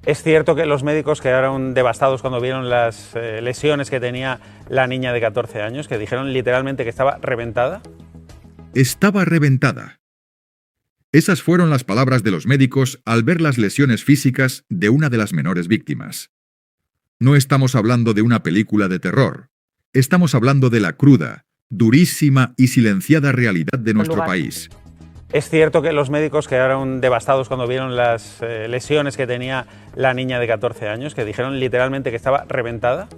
¿Es cierto que los médicos quedaron devastados cuando vieron las lesiones que tenía la niña de 14 años, que dijeron literalmente que estaba reventada? Estaba reventada. Esas fueron las palabras de los médicos al ver las lesiones físicas de una de las menores víctimas. No estamos hablando de una película de terror. Estamos hablando de la cruda, durísima y silenciada realidad de nuestro país. ¿Es cierto que los médicos quedaron devastados cuando vieron las lesiones que tenía la niña de 14 años, que dijeron literalmente que estaba reventada?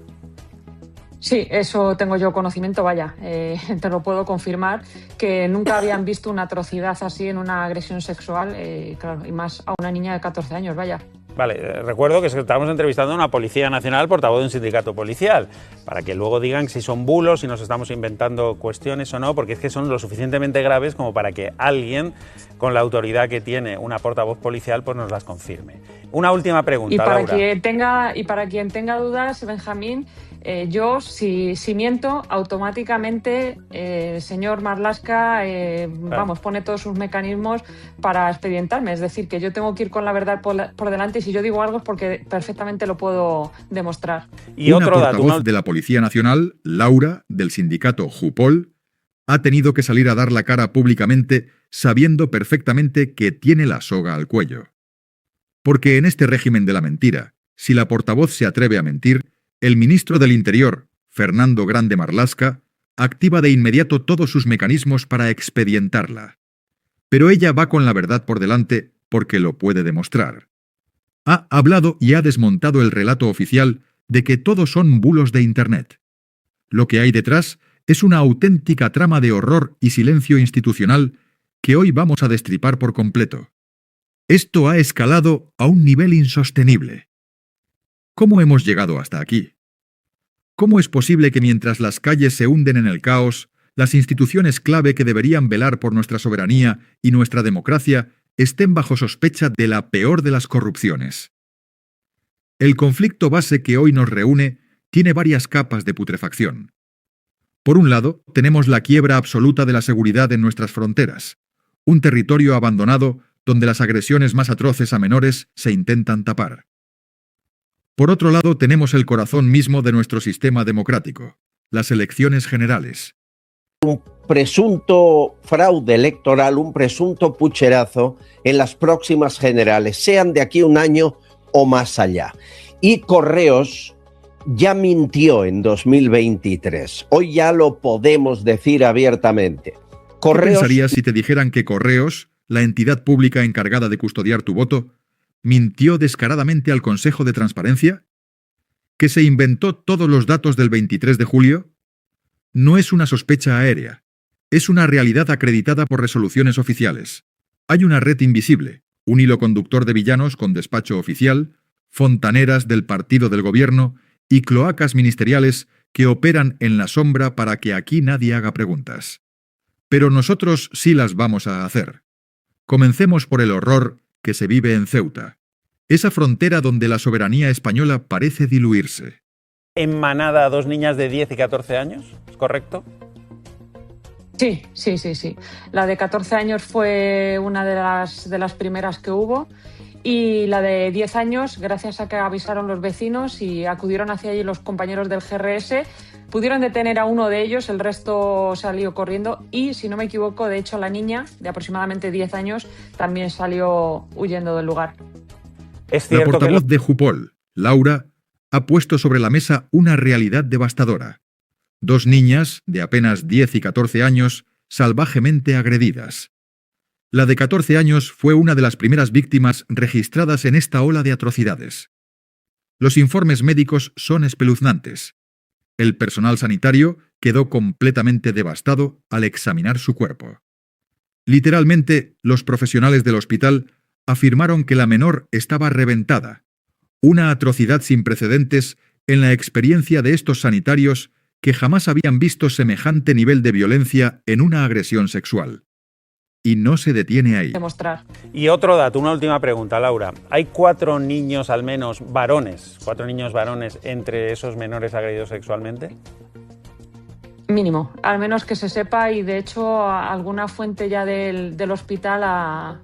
Sí, eso tengo yo conocimiento, vaya, te lo puedo confirmar, que nunca habían visto una atrocidad así en una agresión sexual, claro, y más a una niña de 14 años, vaya. Vale, recuerdo que estábamos entrevistando a una Policía Nacional, portavoz de un sindicato policial, para que luego digan si son bulos, si nos estamos inventando cuestiones o no, porque es que son lo suficientemente graves como para que alguien, con la autoridad que tiene una portavoz policial, pues nos las confirme. Una última pregunta, Laura. Para quien tenga dudas, Benjamín, yo, si miento, automáticamente el señor Marlaska pone todos sus mecanismos para expedientarme. Es decir, que yo tengo que ir con la verdad por delante y si yo digo algo es porque perfectamente lo puedo demostrar. Y una portavoz de la Policía Nacional, Laura, del sindicato Jupol, ha tenido que salir a dar la cara públicamente sabiendo perfectamente que tiene la soga al cuello. Porque en este régimen de la mentira, si la portavoz se atreve a mentir, el ministro del Interior, Fernando Grande Marlaska, activa de inmediato todos sus mecanismos para expedientarla. Pero ella va con la verdad por delante porque lo puede demostrar. Ha hablado y ha desmontado el relato oficial de que todos son bulos de Internet. Lo que hay detrás es una auténtica trama de horror y silencio institucional que hoy vamos a destripar por completo. Esto ha escalado a un nivel insostenible. ¿Cómo hemos llegado hasta aquí? ¿Cómo es posible que mientras las calles se hunden en el caos, las instituciones clave que deberían velar por nuestra soberanía y nuestra democracia estén bajo sospecha de la peor de las corrupciones? El conflicto base que hoy nos reúne tiene varias capas de putrefacción. Por un lado, tenemos la quiebra absoluta de la seguridad en nuestras fronteras, un territorio abandonado donde las agresiones más atroces a menores se intentan tapar. Por otro lado, tenemos el corazón mismo de nuestro sistema democrático, las elecciones generales. Un presunto fraude electoral, un presunto pucherazo en las próximas generales, sean de aquí un año o más allá. Y Correos ya mintió en 2023. Hoy ya lo podemos decir abiertamente. ¿Qué pensarías si te dijeran que Correos, la entidad pública encargada de custodiar tu voto, mintió descaradamente al Consejo de Transparencia? ¿Que se inventó todos los datos del 23 de julio? No es una sospecha aérea. Es una realidad acreditada por resoluciones oficiales. Hay una red invisible, un hilo conductor de villanos con despacho oficial, fontaneras del partido del gobierno y cloacas ministeriales que operan en la sombra para que aquí nadie haga preguntas. Pero nosotros sí las vamos a hacer. Comencemos por el horror que se vive en Ceuta, esa frontera donde la soberanía española parece diluirse. En manada a 2 niñas de 10 y 14 años, ¿es correcto? Sí. La de 14 años fue una de las primeras que hubo y la de 10 años, gracias a que avisaron los vecinos y acudieron hacia allí los compañeros del GRS, pudieron detener a uno de ellos, el resto salió corriendo y, si no me equivoco, de hecho la niña de aproximadamente 10 años también salió huyendo del lugar. Es cierto. La portavoz de Jupol, Laura, ha puesto sobre la mesa una realidad devastadora. 2 niñas de apenas 10 y 14 años salvajemente agredidas. La de 14 años fue una de las primeras víctimas registradas en esta ola de atrocidades. Los informes médicos son espeluznantes. El personal sanitario quedó completamente devastado al examinar su cuerpo. Literalmente, los profesionales del hospital afirmaron que la menor estaba reventada, una atrocidad sin precedentes en la experiencia de estos sanitarios que jamás habían visto semejante nivel de violencia en una agresión sexual. Y no se detiene ahí. Demostrar. Y otro dato, una última pregunta, Laura. ¿Hay 4 niños al menos varones, 4 niños varones entre esos menores agredidos sexualmente? Mínimo, al menos que se sepa, y de hecho alguna fuente ya del hospital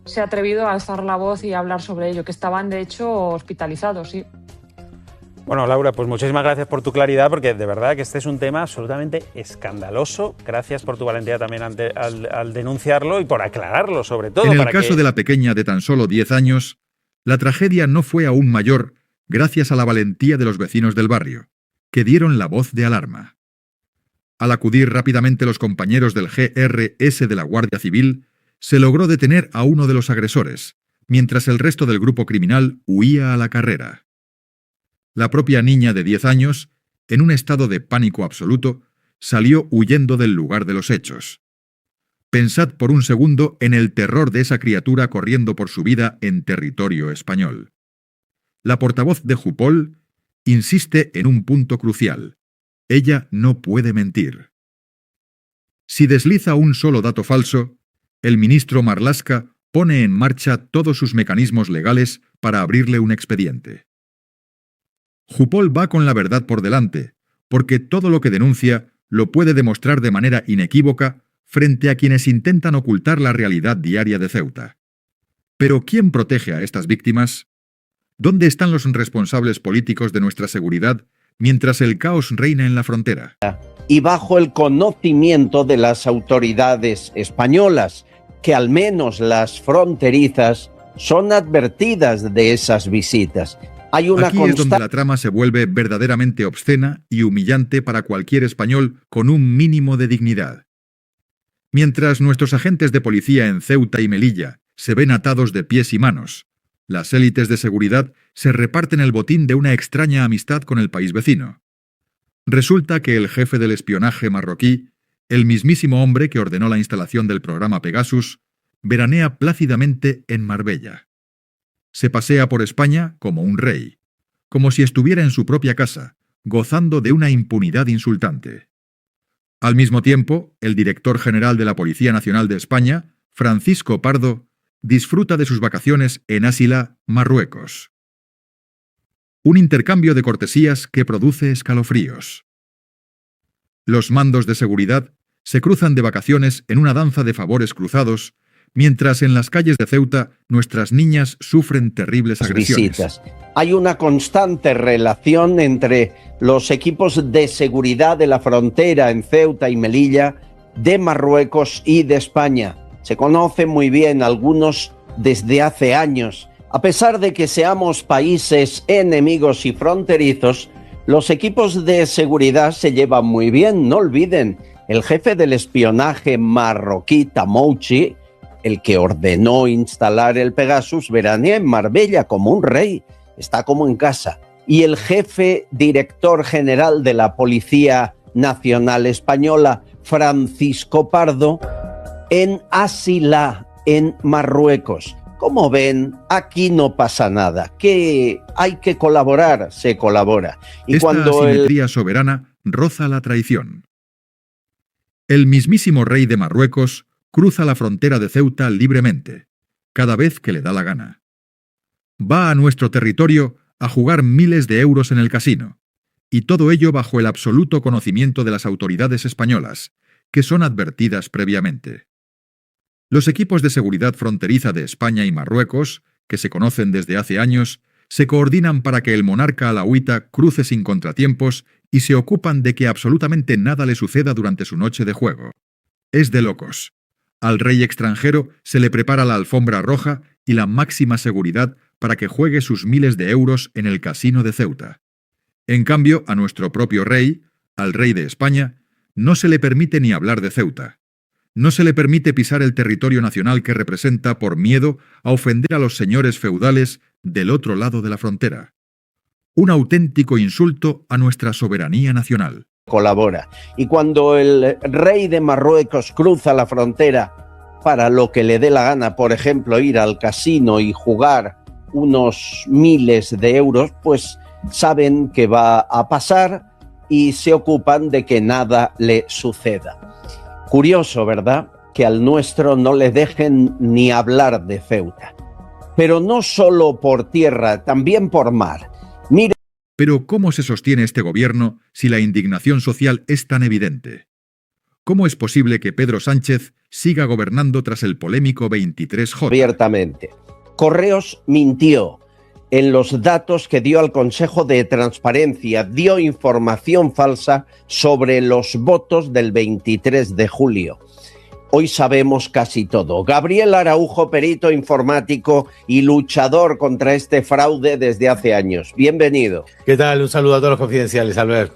se ha atrevido a alzar la voz y a hablar sobre ello, que estaban de hecho hospitalizados, sí. Bueno, Laura, pues muchísimas gracias por tu claridad, porque de verdad que este es un tema absolutamente escandaloso. Gracias por tu valentía también al denunciarlo y por aclararlo, sobre todo. En el caso de la pequeña de tan solo 10 años, la tragedia no fue aún mayor gracias a la valentía de los vecinos del barrio, que dieron la voz de alarma. Al acudir rápidamente los compañeros del GRS de la Guardia Civil, se logró detener a uno de los agresores, mientras el resto del grupo criminal huía a la carrera. La propia niña de 10 años, en un estado de pánico absoluto, salió huyendo del lugar de los hechos. Pensad por un segundo en el terror de esa criatura corriendo por su vida en territorio español. La portavoz de Jupol insiste en un punto crucial. Ella no puede mentir. Si desliza un solo dato falso, el ministro Marlaska pone en marcha todos sus mecanismos legales para abrirle un expediente. Jupol va con la verdad por delante, porque todo lo que denuncia lo puede demostrar de manera inequívoca frente a quienes intentan ocultar la realidad diaria de Ceuta. Pero ¿quién protege a estas víctimas? ¿Dónde están los responsables políticos de nuestra seguridad mientras el caos reina en la frontera? Y bajo el conocimiento de las autoridades españolas, que al menos las fronterizas son advertidas de esas visitas. Hay una Aquí es donde la trama se vuelve verdaderamente obscena y humillante para cualquier español con un mínimo de dignidad. Mientras nuestros agentes de policía en Ceuta y Melilla se ven atados de pies y manos, las élites de seguridad se reparten el botín de una extraña amistad con el país vecino. Resulta que el jefe del espionaje marroquí, el mismísimo hombre que ordenó la instalación del programa Pegasus, veranea plácidamente en Marbella. Se pasea por España como un rey, como si estuviera en su propia casa, gozando de una impunidad insultante. Al mismo tiempo, el director general de la Policía Nacional de España, Francisco Pardo, disfruta de sus vacaciones en Asila, Marruecos. Un intercambio de cortesías que produce escalofríos. Los mandos de seguridad se cruzan de vacaciones en una danza de favores cruzados, mientras en las calles de Ceuta nuestras niñas sufren terribles agresiones. Visitas. Hay una constante relación entre los equipos de seguridad de la frontera en Ceuta y Melilla, de Marruecos y de España. Se conocen muy bien algunos desde hace años. A pesar de que seamos países enemigos y fronterizos, los equipos de seguridad se llevan muy bien. No olviden, el jefe del espionaje marroquí, Tamouchi, el que ordenó instalar el Pegasus, veranea en Marbella como un rey, está como en casa. Y el jefe director general de la Policía Nacional Española, Francisco Pardo, en Asila, en Marruecos. Como ven, aquí no pasa nada. Que hay que colaborar, se colabora. Y esta cuando asimetría soberana roza la traición. El mismísimo rey de Marruecos cruza la frontera de Ceuta libremente, cada vez que le da la gana. Va a nuestro territorio a jugar miles de euros en el casino, y todo ello bajo el absoluto conocimiento de las autoridades españolas, que son advertidas previamente. Los equipos de seguridad fronteriza de España y Marruecos, que se conocen desde hace años, se coordinan para que el monarca alauita cruce sin contratiempos y se ocupan de que absolutamente nada le suceda durante su noche de juego. Es de locos. Al rey extranjero se le prepara la alfombra roja y la máxima seguridad para que juegue sus miles de euros en el casino de Ceuta. En cambio, a nuestro propio rey, al rey de España, no se le permite ni hablar de Ceuta. No se le permite pisar el territorio nacional que representa por miedo a ofender a los señores feudales del otro lado de la frontera. Un auténtico insulto a nuestra soberanía nacional. Colabora. Y cuando el rey de Marruecos cruza la frontera para lo que le dé la gana, por ejemplo, ir al casino y jugar unos miles de euros, pues saben que va a pasar y se ocupan de que nada le suceda. Curioso, ¿verdad? Que al nuestro no le dejen ni hablar de Ceuta. Pero no solo por tierra, también por mar. Mira. Pero ¿cómo se sostiene este gobierno si la indignación social es tan evidente? ¿Cómo es posible que Pedro Sánchez siga gobernando tras el polémico 23J? Abiertamente. Correos mintió en los datos que dio al Consejo de Transparencia, dio información falsa sobre los votos del 23 de julio. Hoy sabemos casi todo. Gabriel Araujo, perito informático y luchador contra este fraude desde hace años. Bienvenido. ¿Qué tal? Un saludo a todos los confidenciales, Albert.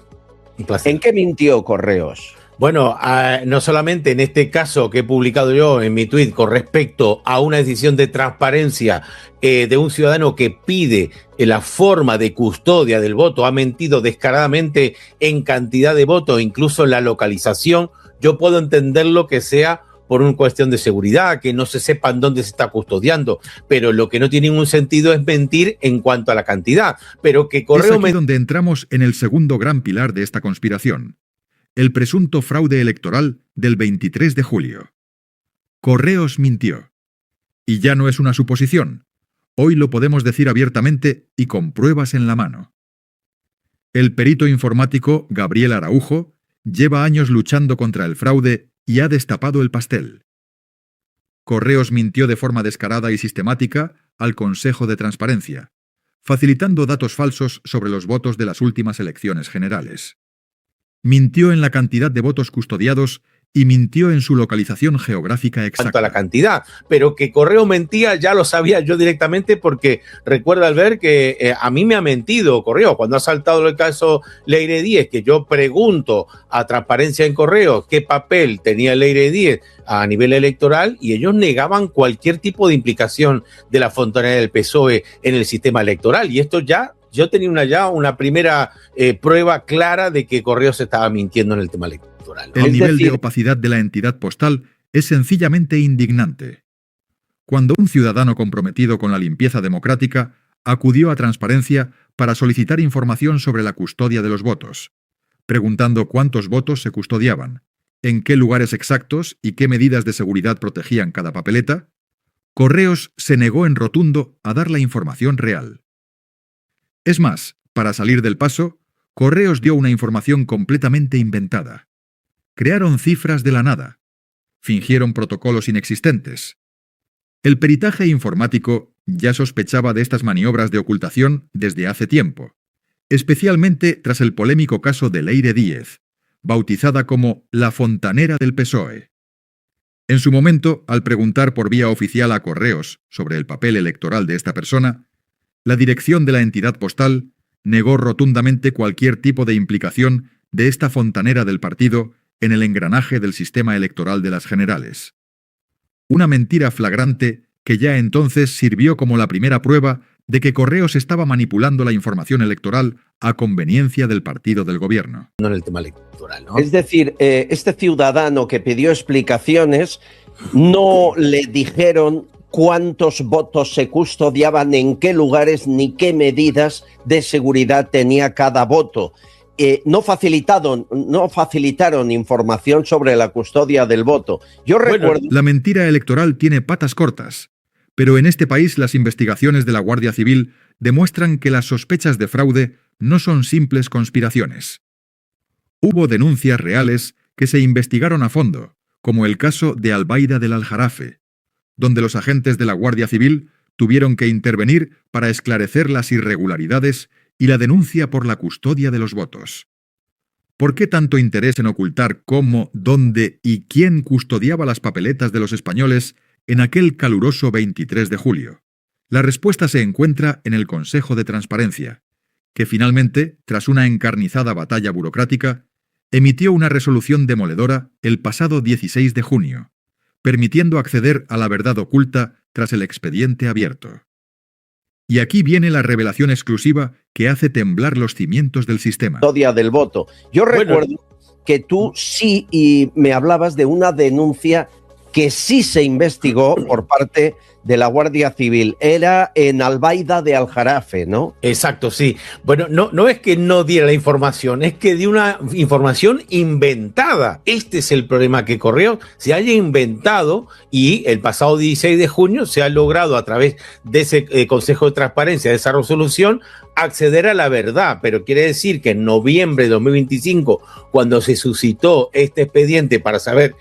Un placer. ¿En qué mintió Correos? Bueno, no solamente en este caso que he publicado yo en mi tuit con respecto a una decisión de transparencia de un ciudadano que pide la forma de custodia del voto, ha mentido descaradamente en cantidad de votos, incluso en la localización. Yo puedo entenderlo que sea por una cuestión de seguridad, que no se sepan dónde se está custodiando, pero lo que no tiene ningún sentido es mentir en cuanto a la cantidad. Pero que Correo es aquí donde entramos en el segundo gran pilar de esta conspiración, el presunto fraude electoral del 23 de julio. Correos mintió. Y ya no es una suposición. Hoy lo podemos decir abiertamente y con pruebas en la mano. El perito informático Gabriel Araujo lleva años luchando contra el fraude y ha destapado el pastel. Correos mintió de forma descarada y sistemática al Consejo de Transparencia, facilitando datos falsos sobre los votos de las últimas elecciones generales. Mintió en la cantidad de votos custodiados y mintió en su localización geográfica exacta. Cuanto a la cantidad, pero que Correo mentía ya lo sabía yo directamente porque recuerda al ver que a mí me ha mentido Correo cuando ha saltado el caso Leire Díez, que yo pregunto a Transparencia en Correo qué papel tenía Leire Díez a nivel electoral y ellos negaban cualquier tipo de implicación de la fontanera del PSOE en el sistema electoral y esto ya yo tenía una primera prueba clara de que Correo se estaba mintiendo en el tema electoral, ¿no? El nivel de opacidad de la entidad postal es sencillamente indignante. Cuando un ciudadano comprometido con la limpieza democrática acudió a Transparencia para solicitar información sobre la custodia de los votos, preguntando cuántos votos se custodiaban, en qué lugares exactos y qué medidas de seguridad protegían cada papeleta, Correos se negó en rotundo a dar la información real. Es más, para salir del paso, Correos dio una información completamente inventada. Crearon cifras de la nada. Fingieron protocolos inexistentes. El peritaje informático ya sospechaba de estas maniobras de ocultación desde hace tiempo, especialmente tras el polémico caso de Leire Díez, bautizada como la fontanera del PSOE. En su momento, al preguntar por vía oficial a Correos sobre el papel electoral de esta persona, la dirección de la entidad postal negó rotundamente cualquier tipo de implicación de esta fontanera del partido en el engranaje del sistema electoral de las generales. Una mentira flagrante que ya entonces sirvió como la primera prueba de que Correos estaba manipulando la información electoral a conveniencia del partido del gobierno. No en el tema electoral, ¿no? Es decir, este ciudadano que pidió explicaciones no le dijeron cuántos votos se custodiaban, en qué lugares ni qué medidas de seguridad tenía cada voto. No facilitaron información sobre la custodia del voto. Yo recuerdo... La mentira electoral tiene patas cortas, pero en este país las investigaciones de la Guardia Civil demuestran que las sospechas de fraude no son simples conspiraciones. Hubo denuncias reales que se investigaron a fondo, como el caso de Albaida del Aljarafe, donde los agentes de la Guardia Civil tuvieron que intervenir para esclarecer las irregularidades y la denuncia por la custodia de los votos. ¿Por qué tanto interés en ocultar cómo, dónde y quién custodiaba las papeletas de los españoles en aquel caluroso 23 de julio? La respuesta se encuentra en el Consejo de Transparencia, que finalmente, tras una encarnizada batalla burocrática, emitió una resolución demoledora el pasado 16 de junio, permitiendo acceder a la verdad oculta tras el expediente abierto. Y aquí viene la revelación exclusiva que hace temblar los cimientos del sistema. Custodia del voto. Yo recuerdo que tú sí y me hablabas de una denuncia que sí se investigó por parte de la Guardia Civil. Era en Albaida de Aljarafe, ¿no? Exacto, sí. Bueno, no es que no diera la información, es que dio una información inventada. Este es el problema, que Correos se haya inventado, y el pasado 16 de junio se ha logrado, a través de ese Consejo de Transparencia, de esa resolución, acceder a la verdad. Pero quiere decir que en noviembre de 2025, cuando se suscitó este expediente para saber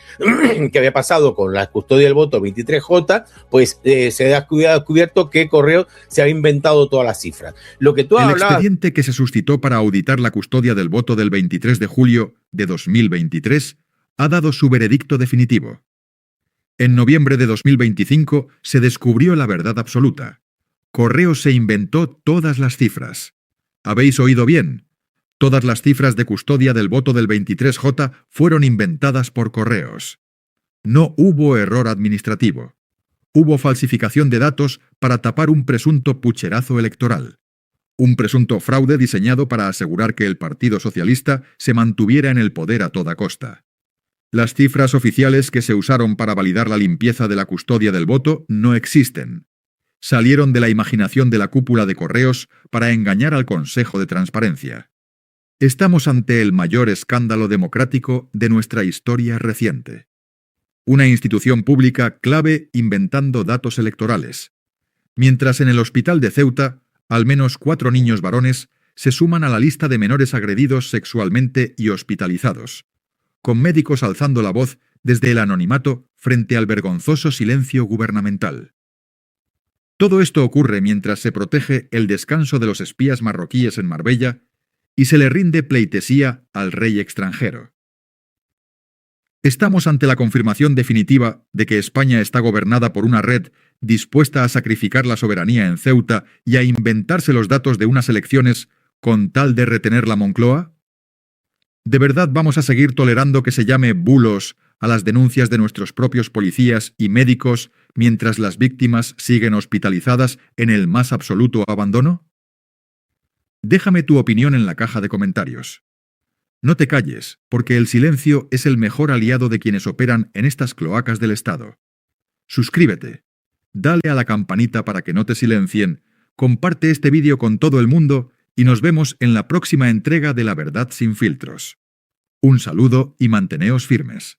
qué había pasado con la custodia del voto 23J, pues se ha descubierto que Correos se había inventado todas las cifras. Lo que tú El hablabas... expediente que se suscitó para auditar la custodia del voto del 23 de julio de 2023 ha dado su veredicto definitivo. En noviembre de 2025 se descubrió la verdad absoluta. Correos se inventó todas las cifras. ¿Habéis oído bien? Todas las cifras de custodia del voto del 23J fueron inventadas por Correos. No hubo error administrativo. Hubo falsificación de datos para tapar un presunto pucherazo electoral. Un presunto fraude diseñado para asegurar que el Partido Socialista se mantuviera en el poder a toda costa. Las cifras oficiales que se usaron para validar la limpieza de la custodia del voto no existen. Salieron de la imaginación de la cúpula de Correos para engañar al Consejo de Transparencia. Estamos ante el mayor escándalo democrático de nuestra historia reciente. Una institución pública clave inventando datos electorales. Mientras en el hospital de Ceuta, al menos 4 niños varones se suman a la lista de menores agredidos sexualmente y hospitalizados, con médicos alzando la voz desde el anonimato frente al vergonzoso silencio gubernamental. Todo esto ocurre mientras se protege el descanso de los espías marroquíes en Marbella y se le rinde pleitesía al rey extranjero. Estamos ante la confirmación definitiva de que España está gobernada por una red dispuesta a sacrificar la soberanía en Ceuta y a inventarse los datos de unas elecciones con tal de retener la Moncloa. ¿De verdad vamos a seguir tolerando que se llame bulos a las denuncias de nuestros propios policías y médicos mientras las víctimas siguen hospitalizadas en el más absoluto abandono? Déjame tu opinión en la caja de comentarios. No te calles, porque el silencio es el mejor aliado de quienes operan en estas cloacas del Estado. Suscríbete, dale a la campanita para que no te silencien, comparte este vídeo con todo el mundo y nos vemos en la próxima entrega de La Verdad sin filtros. Un saludo y manteneos firmes.